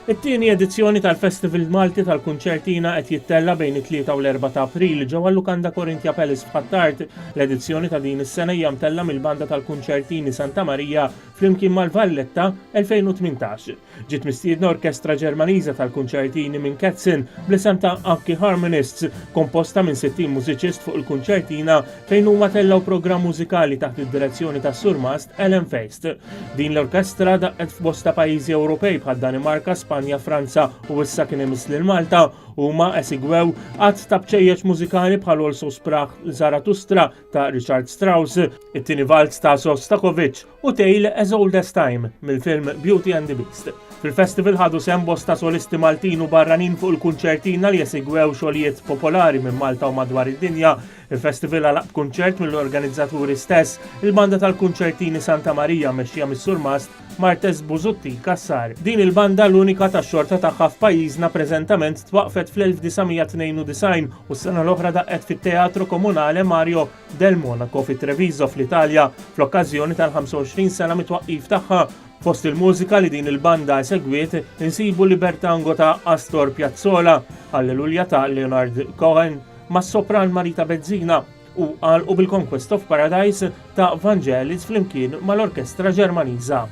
It-tieni edizzjoni tal-Festival Malti tal-Kunċertina qed jittella bejn it-Tlieta u l-4 ta' April ġewwa l-lukanda Corinthia Palace f'Ħattart. L-edizzjoni ta' din is-sena hija mtella mill-banda tal-Kunċertini Santa Marija flimkien mal-Valletta 2018. Ġiet mistiedna orkestra Ġermaniża tal-Kunċertini minn Ketzin bl-isem ta' Aki Harmonists, komposta minn 60 mużiċist fuq il-Kunċertina fejn huma tellaw programm mużikali taħt id-direzzjoni ta' Sur Mast Ellen Feist. Din l-orkestra daqqet f'bosta pajjiżi Ewropej bħal Danimarka, Spanja, Franza u issa kien imiss lil Malta huma esegwew qatt ta' bċejjeġ mużikali bħal Also Sprach Zarathustra ta' Richard Strauss, it-tieni Valz ta' Sostakovich u Tale as Old as Time mill-film Beauty and the Beast. Fil-festival ħadu sehem bosta solisti Maltin u barranin fuq il-kunċertina li jesegwew xogħlijiet popolari minn Malta u madwar id-dinja. Il-festival għalaq kunċert mill-organizzaturi stess, il-banda tal-Kunċertini Santa Marija mexxija mis-Sur Mast Martez Buzutti Kassar. Din il-banda l-unika tax-xorta tagħha f'pajjiżna preżentament twaqfet fl-1992 u s-sena l-oħra daqqet fit-Teatru Komunale Mario del Monaco fi Treviso fl-Italja fl-okkażjoni tal-25 sena mitwaqqif tagħha. Fost il-mużika li din il-banda segwiet insibu Libertango ta' Astor Piazzolla, Alleluja ta' Leonard Cohen, mas-sopran Marita Bezzina u bil-Conquest of Paradise ta' Vangelis flimkien mal-Orkestra Ġermaniża.